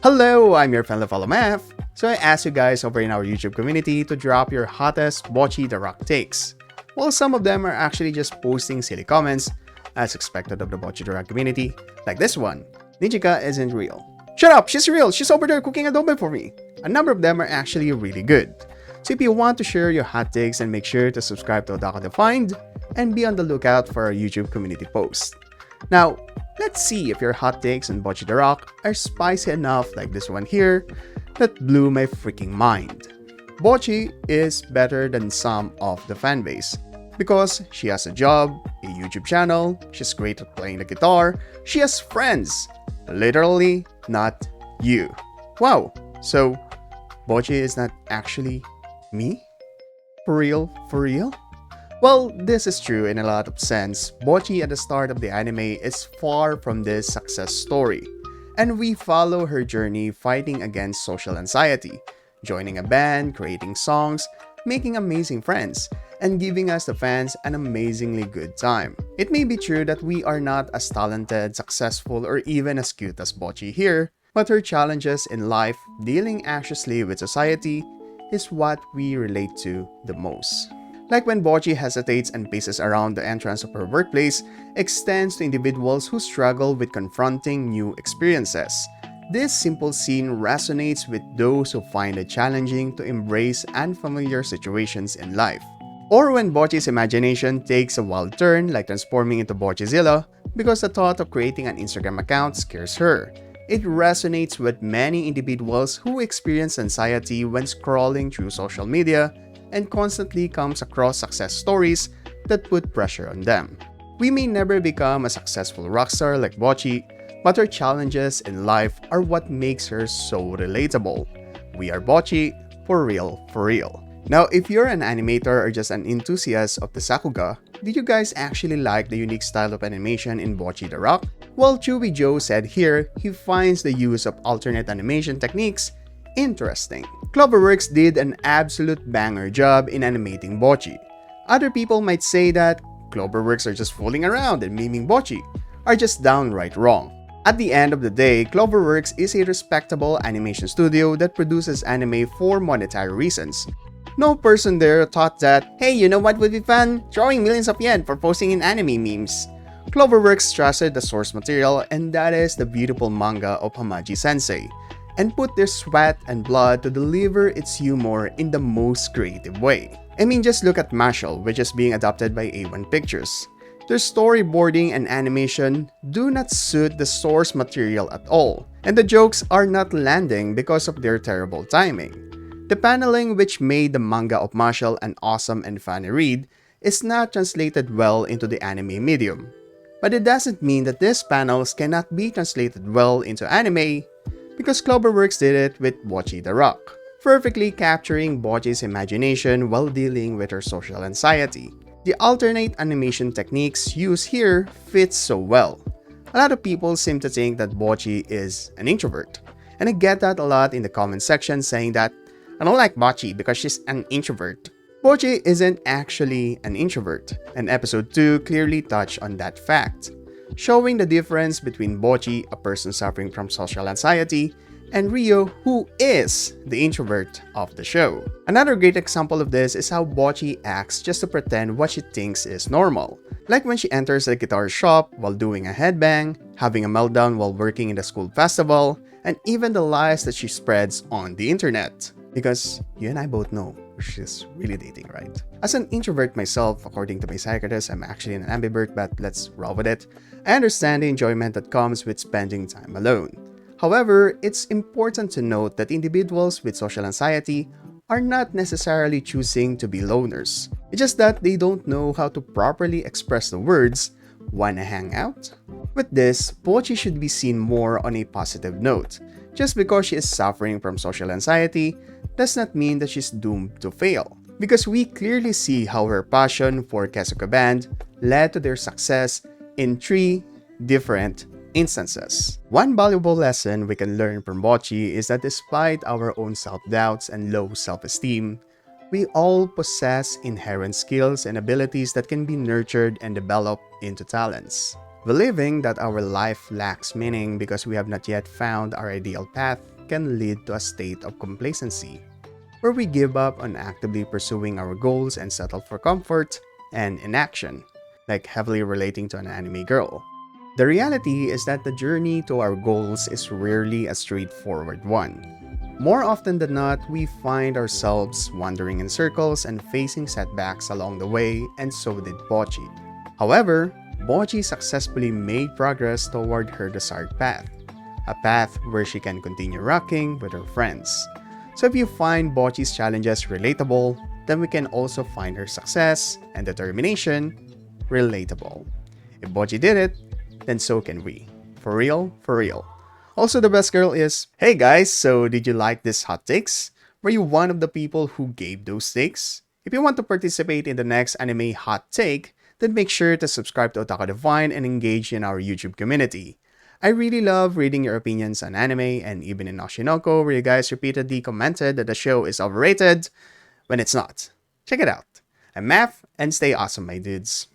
Hello, I'm your fellow Math. So I asked you guys over in our YouTube community to drop your hottest Bocchi the Rock takes. Well, some of them are actually just posting silly comments, as expected of the Bocchi the Rock community, like this one. Nijika isn't real. Shut up, she's real, she's over there cooking adobo for me. A number of them are actually really good. So if you want to share your hot takes, and make sure to subscribe to Odaka Defined and be on the lookout for our YouTube community post. Now, let's see if your hot takes on Bocchi the Rock are spicy enough like this one here that blew my freaking mind. Bocchi is better than some of the fanbase because she has a job, a YouTube channel, she's great at playing the guitar, she has friends. Literally not you. Wow, so Bocchi is not actually me? For real? For real? Well, this is true in a lot of sense. Bocchi at the start of the anime is far from this success story, and we follow her journey fighting against social anxiety, joining a band, creating songs, making amazing friends, and giving us the fans an amazingly good time. It may be true that we are not as talented, successful, or even as cute as Bocchi here, but her challenges in life, dealing anxiously with society, is what we relate to the most. Like when Bocchi hesitates and paces around the entrance of her workplace, extends to individuals who struggle with confronting new experiences. This simple scene resonates with those who find it challenging to embrace unfamiliar situations in life. Or when Bocchi's imagination takes a wild turn, like transforming into Bocchizilla, because the thought of creating an Instagram account scares her. It resonates with many individuals who experience anxiety when scrolling through social media and constantly comes across success stories that put pressure on them. We may never become a successful rockstar like Bocchi, but her challenges in life are what makes her so relatable. We are Bocchi, for real, for real. Now, if you're an animator or just an enthusiast of the Sakuga, did you guys actually like the unique style of animation in Bocchi the Rock? Well, Chewy Joe said here he finds the use of alternate animation techniques interesting. Cloverworks did an absolute banger job in animating Bocchi. Other people might say that Cloverworks are just fooling around and memeing Bocchi, are just downright wrong. At the end of the day, Cloverworks is a respectable animation studio that produces anime for monetary reasons. No person there thought that, hey, you know what would be fun? Throwing millions of yen for posting in anime memes. Cloverworks trusted the source material, and that is the beautiful manga of Hamaji-sensei, and put their sweat and blood to deliver its humor in the most creative way. I mean, just look at Marshall, which is being adapted by A1 Pictures. Their storyboarding and animation do not suit the source material at all, and the jokes are not landing because of their terrible timing. The paneling, which made the manga of Marshall an awesome and funny read, is not translated well into the anime medium. But it doesn't mean that these panels cannot be translated well into anime, because Cloverworks did it with Bocchi the Rock, perfectly capturing Bocchi's imagination while dealing with her social anxiety. The alternate animation techniques used here fit so well. A lot of people seem to think that Bocchi is an introvert, and I get that a lot in the comment section saying that I don't like Bocchi because she's an introvert. Bocchi isn't actually an introvert, and episode 2 clearly touched on that fact, showing the difference between Bocchi, a person suffering from social anxiety, and Ryou, who is the introvert of the show. Another great example of this is how Bocchi acts just to pretend what she thinks is normal. Like when she enters the guitar shop while doing a headbang, having a meltdown while working in the school festival, and even the lies that she spreads on the internet. Because you and I both know she's really dating, right? As an introvert myself, according to my psychiatrist, I'm actually an ambivert, but let's roll with it. I understand the enjoyment that comes with spending time alone. However, it's important to note that individuals with social anxiety are not necessarily choosing to be loners. It's just that they don't know how to properly express the words, "wanna hang out?" With this, Bocchi should be seen more on a positive note. Just because she is suffering from social anxiety does not mean that she's doomed to fail, because we clearly see how her passion for Kessoku Band led to their success in 3 different instances. One valuable lesson we can learn from Bocchi is that despite our own self-doubts and low self-esteem, we all possess inherent skills and abilities that can be nurtured and developed into talents. Believing that our life lacks meaning because we have not yet found our ideal path can lead to a state of complacency, where we give up on actively pursuing our goals and settle for comfort and inaction, like heavily relating to an anime girl. The reality is that the journey to our goals is rarely a straightforward one. More often than not, we find ourselves wandering in circles and facing setbacks along the way, and so did Bocchi. However, Bocchi successfully made progress toward her desired path, a path where she can continue rocking with her friends. So if you find Bocchi's challenges relatable, then we can also find her success and determination relatable. If Bocchi did it, then so can we. For real, for real. Also, the best girl is, hey guys, so did you like this hot takes? Were you one of the people who gave those takes? If you want to participate in the next anime hot take, then make sure to subscribe to Otaku Divine and engage in our YouTube community. I really love reading your opinions on anime, and even in Oshinoko, where you guys repeatedly commented that the show is overrated when it's not. Check it out. I'm Math, and stay awesome, my dudes.